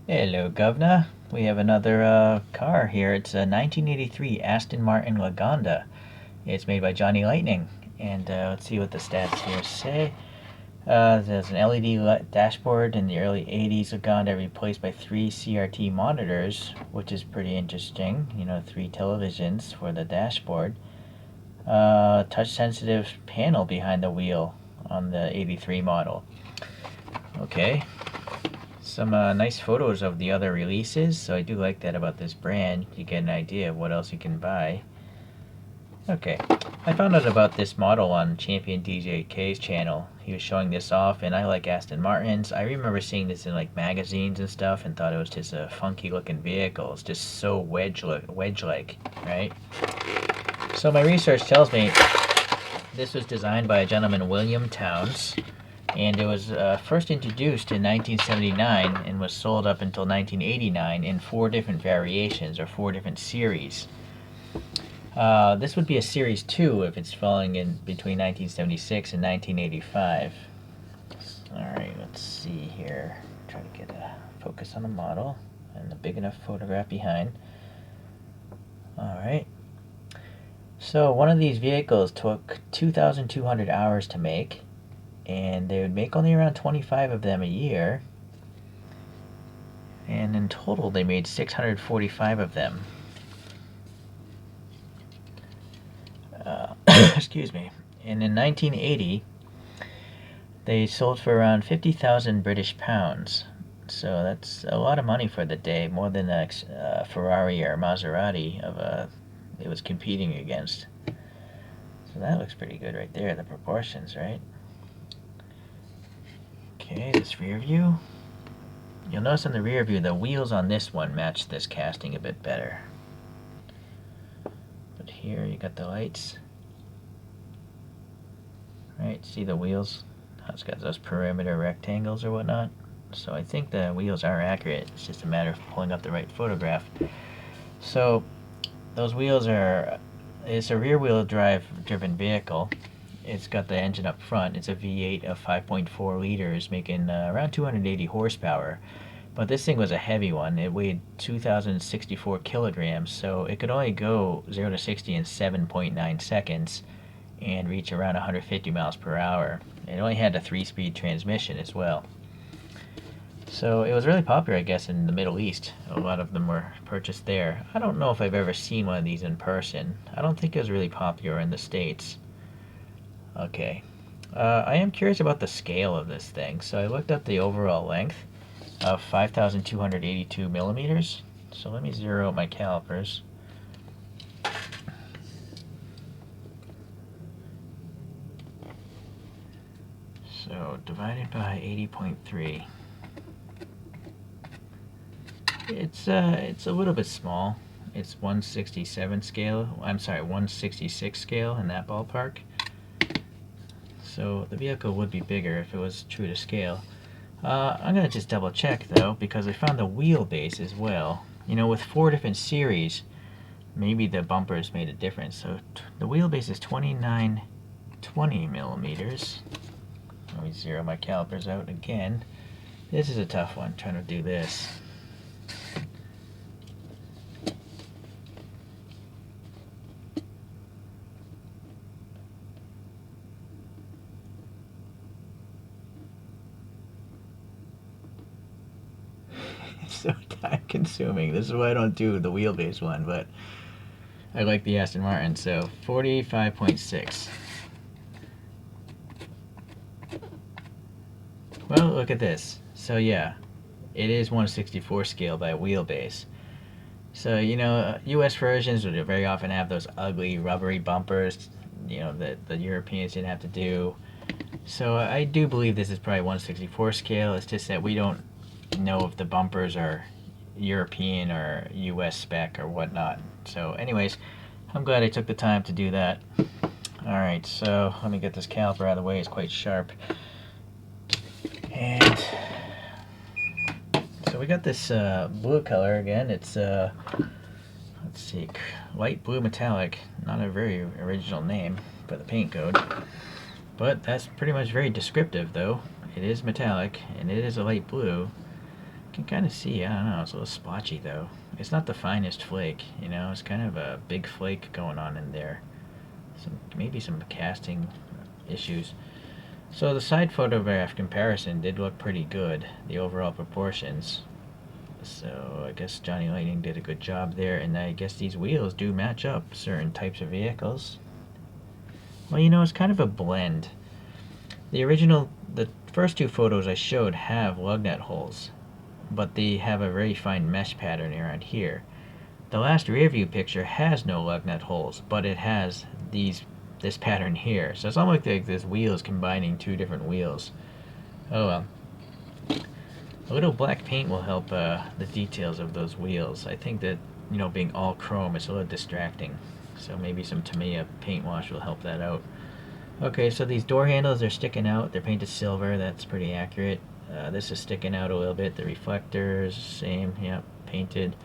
Hello, Governor. We have another car here. It's a 1983 Aston Martin Lagonda. It's made by Johnny Lightning. And let's see what the stats here say. There's an LED dashboard in the early 80s. Lagonda replaced by 3 CRT monitors, which is pretty interesting. 3 televisions for the dashboard. Touch sensitive panel behind the wheel on the 83 model. Okay, some nice photos of the other releases, so I do like that about this brand. You get an idea of what else you can buy. Okay, I found out about this model on Champion DJ K's channel. He was showing this off, and I like Aston Martins. I remember seeing this in like magazines and stuff and thought it was just a funky looking vehicle. It's just so wedge-like, right? So my research tells me this was designed by a gentleman, William Towns, and it was first introduced in 1979 and was sold up until 1989 in 4 different variations or 4 different series. This would be a Series 2 if it's falling in between 1976 and 1985. Alright, let's see here. Try to get a focus on the model and a big enough photograph behind. Alright. So one of these vehicles took 2,200 hours to make, and they would make only around 25 of them a year. And in total, they made 645 of them. Excuse me. And in 1980, they sold for around 50,000 British pounds. So that's a lot of money for the day, more than a Ferrari or Maserati it was competing against. So that looks pretty good right there, the proportions, right? Okay, this rear view. You'll notice in the rear view, the wheels on this one match this casting a bit better. But here you got the lights. Right, see the wheels? How it's got those perimeter rectangles or whatnot. So I think the wheels are accurate. It's just a matter of pulling up the right photograph. So those wheels it's a rear wheel driven vehicle. It's got the engine up front. It's a V8 of 5.4 liters, making around 280 horsepower. But this thing was a heavy one. It weighed 2,064 kilograms, so it could only go 0 to 60 in 7.9 seconds and reach around 150 miles per hour. It only had a 3-speed transmission as well. So it was really popular, I guess, in the Middle East. A lot of them were purchased there. I don't know if I've ever seen one of these in person. I don't think it was really popular in the States. Okay. I am curious about the scale of this thing. So I looked up the overall length of 5,282 millimeters. So let me zero out my calipers. So divided by 80.3. It's a little bit small. It's 167 scale. I'm sorry, 166 scale in that ballpark. So the vehicle would be bigger if it was true to scale. I'm gonna just double check though, because I found the wheelbase as well. With 4 different series, maybe the bumpers made a difference. So the wheelbase is 2920 millimeters. Let me zero my calipers out again. This is a tough one, trying to do this. It's so time consuming. This is why I don't do the wheelbase one, but I like the Aston Martin. So 45.6. Well, look at this. So yeah, it is 164 scale by wheelbase. So US versions would very often have those ugly rubbery bumpers, that the Europeans didn't have to do. So I do believe this is probably 164 scale. It's just that we don't know if the bumpers are European or US spec or whatnot. So anyways, I'm glad I took the time to do that. Alright, so let me get this caliper out of the way. It's quite sharp. And so we got this blue color again. It's let's see, light blue metallic. Not a very original name for the paint code, but that's pretty much very descriptive though. It is metallic and it is a light blue. can kind of see, I don't know, it's a little splotchy though. It's not the finest flake, you know, it's kind of a big flake going on in there. Maybe some casting issues. So the side photograph comparison did look pretty good, the overall proportions. So I guess Johnny Lightning did a good job there, and I guess these wheels do match up certain types of vehicles. Well, you know, it's kind of a blend. The first two photos I showed have lug nut holes, but they have a very fine mesh pattern around here. The last rear view picture has no lug nut holes, but it has this pattern here. So it's almost like this wheel is combining two different wheels. Oh well. A little black paint will help the details of those wheels. I think that, you know, being all chrome is a little distracting. So maybe some Tamiya paint wash will help that out. Okay, so these door handles are sticking out. They're painted silver. That's pretty accurate. This is sticking out a little bit. The reflectors, same, yep, painted.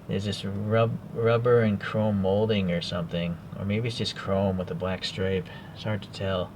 There's this rubber and chrome molding or something. Or maybe it's just chrome with a black stripe. It's hard to tell.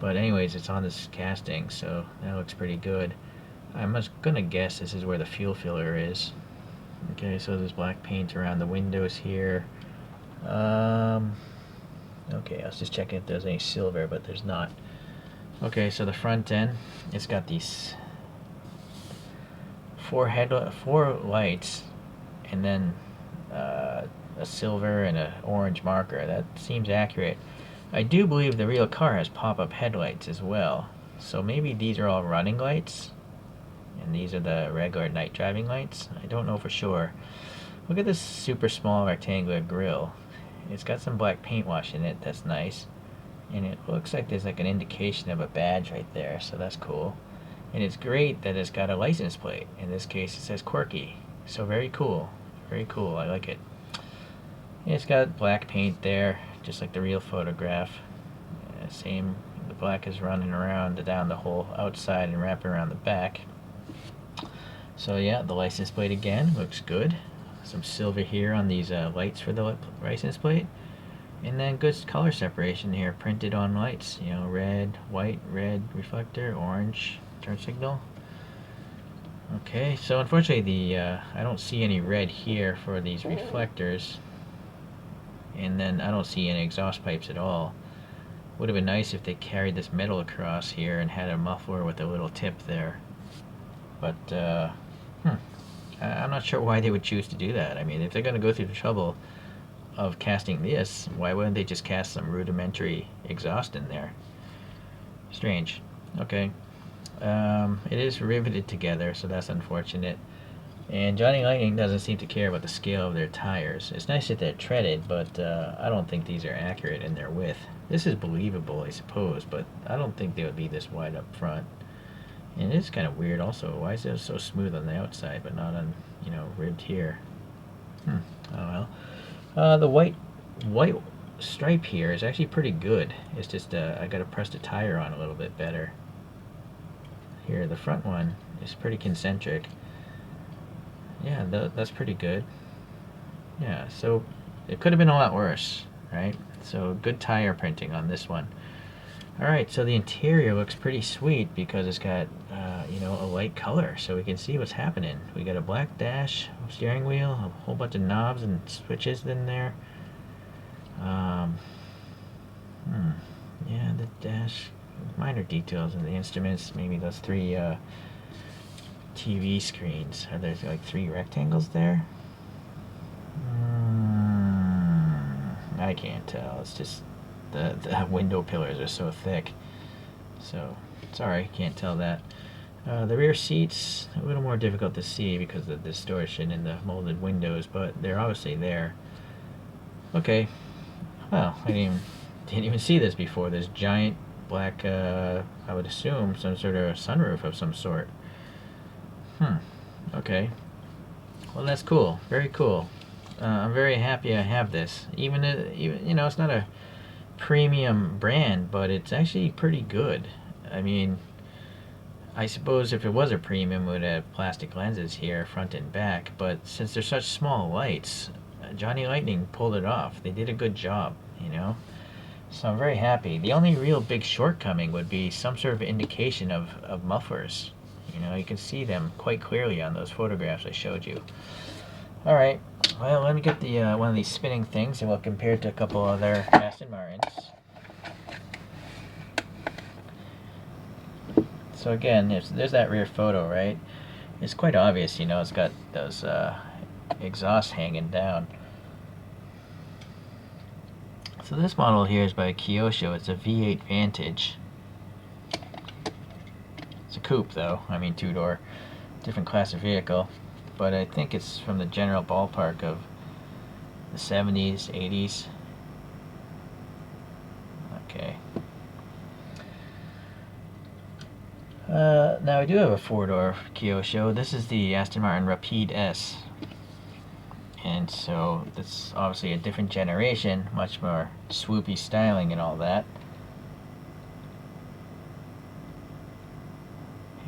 But anyways, it's on this casting, so that looks pretty good. I'm just gonna guess this is where the fuel filler is. Okay, so there's black paint around the windows here. Okay, I was just checking if there's any silver, but there's not. Okay, so the front end, it's got these four lights, and then a silver and an orange marker. That seems accurate. I do believe the real car has pop-up headlights as well. So maybe these are all running lights, and these are the regular night driving lights. I don't know for sure. Look at this super small rectangular grille. It's got some black paint wash in it. That's nice. And it looks like there's like an indication of a badge right there, so that's cool. And it's great that it's got a license plate. In this case, it says Quirky. So very cool. Very cool. I like it. And it's got black paint there, just like the real photograph. Same. The black is running around down the whole outside and wrapping around the back. So yeah, the license plate again looks good. Some silver here on these lights for the license plate, and then good color separation here, printed on lights. You know, red, white, red reflector, orange turn signal. Okay, so unfortunately I don't see any red here for these reflectors, and then I don't see any exhaust pipes at all. Would have been nice if they carried this metal across here and had a muffler with a little tip there, but I'm not sure why they would choose to do that. I mean, if they're going to go through the trouble of casting this, why wouldn't they just cast some rudimentary exhaust in there? Strange. Okay. It is riveted together, so that's unfortunate. And Johnny Lightning doesn't seem to care about the scale of their tires. It's nice that they're treaded, but I don't think these are accurate in their width. This is believable, I suppose, but I don't think they would be this wide up front. And it is kind of weird also. Why is it so smooth on the outside but not on, you know, ribbed here? Oh well. The white stripe here is actually pretty good. It's just I gotta press the tire on a little bit better. Here, the front one is pretty concentric. Yeah, that's pretty good. Yeah, so it could have been a lot worse, right? So good tire printing on this one. Alright, so the interior looks pretty sweet because it's got, you know, a light color, so we can see what's happening. We got a black dash, steering wheel, a whole bunch of knobs and switches in there. Yeah, the dash, minor details in the instruments, maybe those three TV screens. Are there like three rectangles there? I can't tell. It's just the window pillars are so thick. So, sorry, can't tell that. The rear seats, a little more difficult to see because of the distortion in the molded windows, but they're obviously there. Okay. Well, I didn't even see this before. This giant black, I would assume, some sort of sunroof of some sort. Okay. Well, that's cool. Very cool. I'm very happy I have this. Even you know, it's not a premium brand, but it's actually pretty good. I mean, I suppose if it was a premium, it would have plastic lenses here, front and back, but since they're such small lights, Johnny Lightning pulled it off. They did a good job, you know? So I'm very happy. The only real big shortcoming would be some sort of indication of mufflers, You know, you can see them quite clearly on those photographs I showed you. Alright, well, let me get the one of these spinning things and we'll compare it to a couple other Aston Martins. So again, there's that rear photo, right? It's quite obvious, you know, it's got those exhausts hanging down. So this model here is by Kyosho. It's a V8 Vantage. It's a coupe though, I mean two-door, different class of vehicle. But I think it's from the general ballpark of the 70s, 80s. Okay. Now I do have a four-door Kyosho. This is the Aston Martin Rapide S. And so that's obviously a different generation, much more swoopy styling and all that.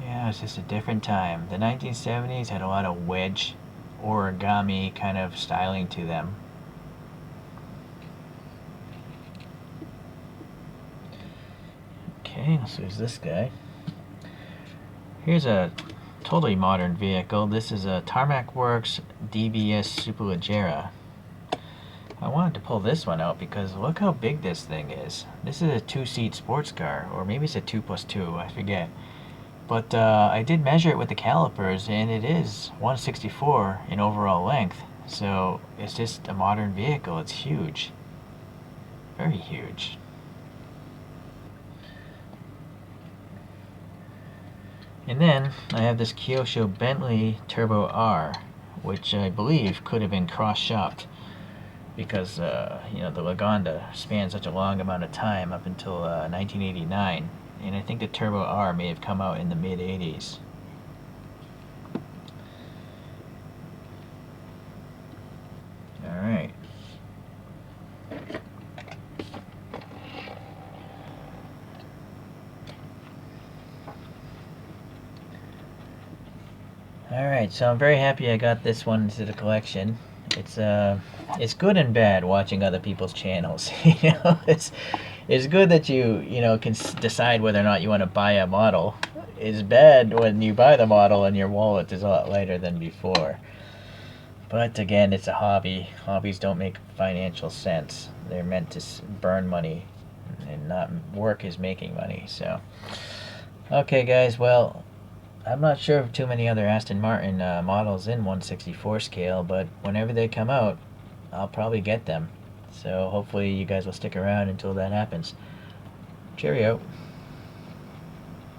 Yeah, it's just a different time. The 1970s had a lot of wedge, origami kind of styling to them. Okay, so there's this guy. Here's a totally modern vehicle. This is a Tarmac Works DBS Superleggera. I wanted to pull this one out because look how big this thing is. This is a two-seat sports car, or maybe it's a 2+2, I forget. But I did measure it with the calipers, and it is 164 in overall length. So it's just a modern vehicle. It's huge. Very huge. And then I have this Kyosho Bentley Turbo R, which I believe could have been cross-shopped because you know, the Lagonda spanned such a long amount of time up until 1989, and I think the Turbo R may have come out in the mid-80s. Alright. Alright, so I'm very happy I got this one into the collection. It's good and bad watching other people's channels. You know, it's good that you know, can decide whether or not you want to buy a model. It's bad when you buy the model and your wallet is a lot lighter than before. But again, it's a hobby. Hobbies don't make financial sense. They're meant to burn money, and not work is making money. So, okay, guys. Well, I'm not sure of too many other Aston Martin models in 1/64 scale, but whenever they come out, I'll probably get them. So hopefully you guys will stick around until that happens. Cheerio.